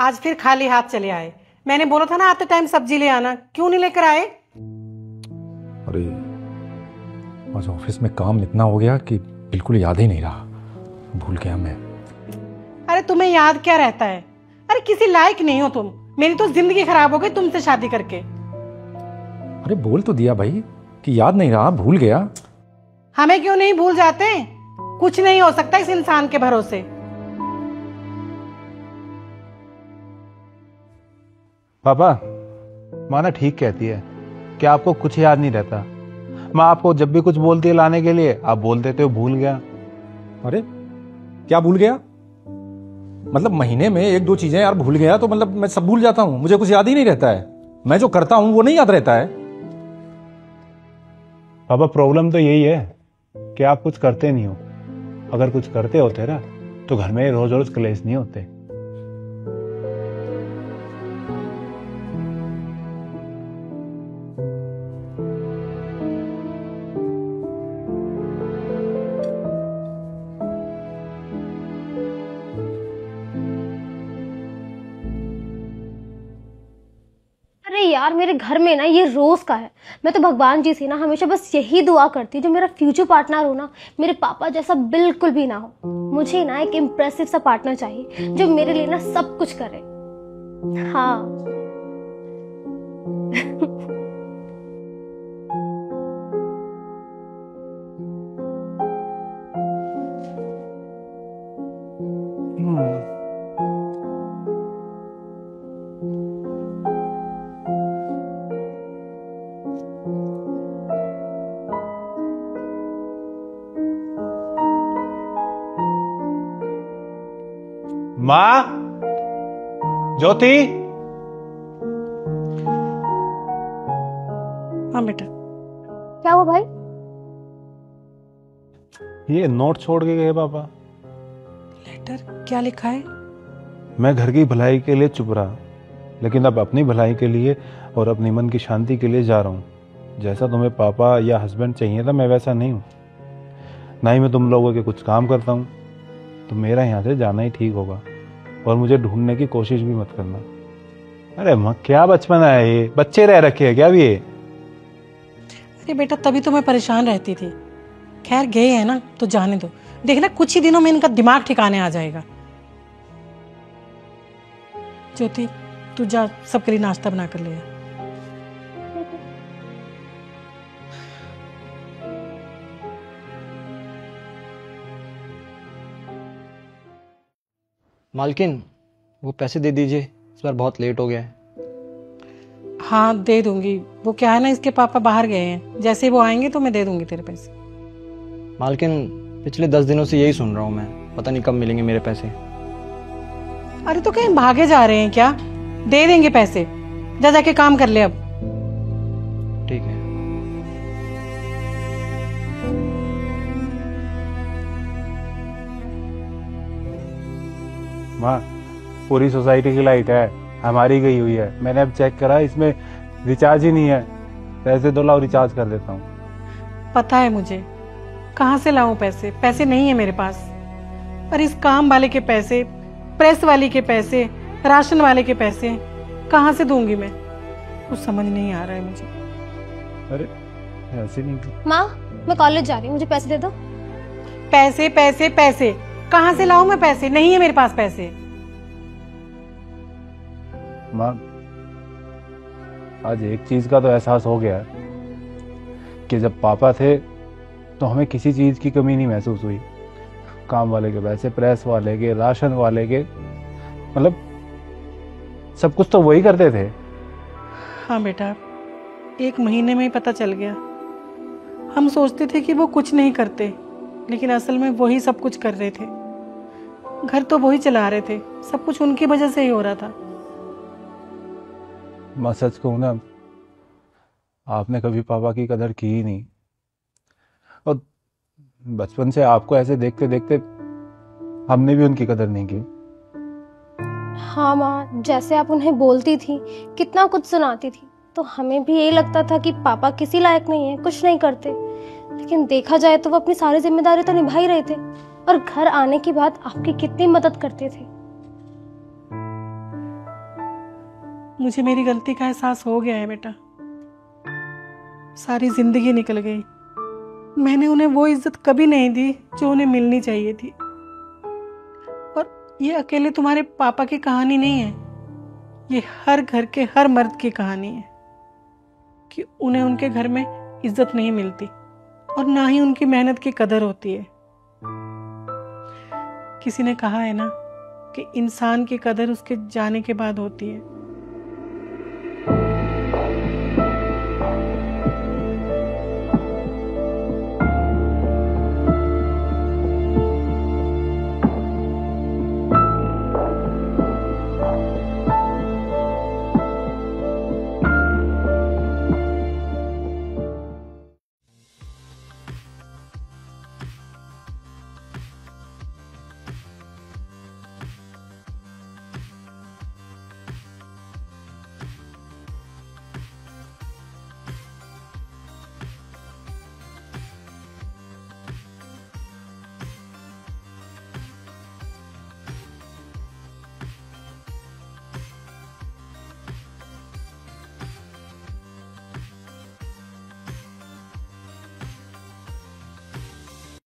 आज फिर खाली हाथ चले आए। मैंने बोला था ना आते टाइम सब्जी ले आना, क्यों नहीं लेकर आए? अरे आज ऑफिस में काम इतना हो गया कि बिल्कुल याद ही नहीं रहा, भूल गया मैं। अरे तुम्हें याद क्या रहता है? अरे किसी लायक नहीं हो तुम। मेरी तो जिंदगी खराब हो गई तुमसे शादी करके। अरे बोल तो दिया भाई कि याद नहीं रहा, भूल गया। हमें क्यों नहीं भूल जाते? कुछ नहीं हो सकता इस इंसान के भरोसे। पापा, माँ ना ठीक कहती है कि आपको कुछ याद नहीं रहता। माँ आपको जब भी कुछ बोलती है लाने के लिए, आप बोल देते हो भूल गया। अरे क्या भूल गया? मतलब महीने में एक दो चीजें यार भूल गया तो मतलब मैं सब भूल जाता हूँ, मुझे कुछ याद ही नहीं रहता है। मैं जो करता हूँ वो नहीं याद रहता है। पापा प्रॉब्लम तो यही है कि आप कुछ करते नहीं हो। अगर कुछ करते होते ना तो घर में रोज रोज क्लेश नहीं होते। अरे यार, मेरे घर में ना ये रोज का है। मैं तो भगवान जी से ना हमेशा बस यही दुआ करती हूँ जो मेरा फ्यूचर पार्टनर हो ना मेरे पापा जैसा बिल्कुल भी ना हो। मुझे ना एक इम्प्रेसिव सा पार्टनर चाहिए जो मेरे लिए ना सब कुछ करे। हाँ माँ, ज्योति। हाँ बेटा। क्या हुआ भाई? ये नोट छोड़ के गए पापा। लेटर क्या लिखा है? मैं घर की भलाई के लिए चुप रहा, लेकिन अब अपनी भलाई के लिए और अपनी मन की शांति के लिए जा रहा हूँ। जैसा तुम्हें पापा या हस्बैंड चाहिए था मैं वैसा नहीं हूँ, ना ही मैं तुम लोगों के कुछ काम करता हूँ। तो मेरा यहाँ से जाना ही ठीक होगा और मुझे ढूंढने की कोशिश भी मत करना। अरे माँ, क्या बचपना है ये, बच्चे रह रखे हैं क्या भी ये? अरे बेटा तभी तो मैं परेशान रहती थी। खैर गए हैं ना तो जाने दो, देखना कुछ ही दिनों में इनका दिमाग ठिकाने आ जाएगा। ज्योति तू जा सबके लिए नाश्ता बना कर ले आ। मालकिन, वो पैसे दे दीजिए, इस बार बहुत लेट हो गया है। हाँ दे दूंगी। वो क्या है ना, इसके पापा बाहर गए हैं, जैसे ही वो आएंगे तो मैं दे दूंगी तेरे पैसे। मालकिन, पिछले 10 दिनों से यही सुन रहा हूँ मैं, पता नहीं कब मिलेंगे मेरे पैसे। अरे तो कहीं भागे जा रहे हैं क्या? दे देंगे पैसे, जा जाके काम कर ले अब। ठीक है। माँ, पूरी सोसाइटी की लाइट है, हमारी गई हुई है। मैंने अब चेक करा, इसमें रिचार्ज ही नहीं है। पैसे दो, लाओ रिचार्ज कर देता हूँ। पता है मुझे, कहाँ से लाऊं पैसे? पैसे नहीं है मेरे पास। पर इस काम वाले के पैसे, प्रेस वाली के पैसे, राशन वाले के पैसे कहाँ से दूंगी मैं? कुछ समझ नहीं आ रहा है मुझे। अरे ऐसे नहीं। माँ, मैं कॉलेज जा रही हूँ, मुझे पैसे दे दो। पैसे पैसे पैसे कहाँ से लाऊं मैं पैसे? नहीं है मेरे पास पैसे। माँ, आज एक चीज का तो एहसास हो गया कि जब पापा थे तो हमें किसी चीज की कमी नहीं महसूस हुई। काम वाले के पैसे, प्रेस वाले के, राशन वाले के, मतलब सब कुछ तो वही करते थे। हाँ बेटा, एक महीने में ही पता चल गया। हम सोचते थे कि वो कुछ नहीं करते, लेकिन असल में वही सब कुछ कर रहे थे। घर तो वही चला रहे थे, सब कुछ उनकी वजह से ही हो रहा था। मैं सच कहूं ना, आपने कभी पापा की कदर की ही नहीं। और बचपन से आपको ऐसे देखते देखते हमने भी उनकी कदर नहीं की। हाँ माँ, जैसे आप उन्हें बोलती थी, कितना कुछ सुनाती थी, तो हमें भी यही लगता था कि पापा किसी लायक नहीं है, कुछ नहीं करते। लेकिन देखा जाए तो वो अपनी सारी जिम्मेदारी तो निभा ही रहे थे, और घर आने के बाद आपकी कितनी मदद करते थे। मुझे मेरी गलती का एहसास हो गया है बेटा। सारी जिंदगी निकल गई, मैंने उन्हें वो इज्जत कभी नहीं दी जो उन्हें मिलनी चाहिए थी। और ये अकेले तुम्हारे पापा की कहानी नहीं है, ये हर घर के हर मर्द की कहानी है कि उन्हें उनके घर में इज्जत नहीं मिलती और ना ही उनकी मेहनत की कदर होती है। किसी ने कहा है ना कि इंसान की कदर उसके जाने के बाद होती है,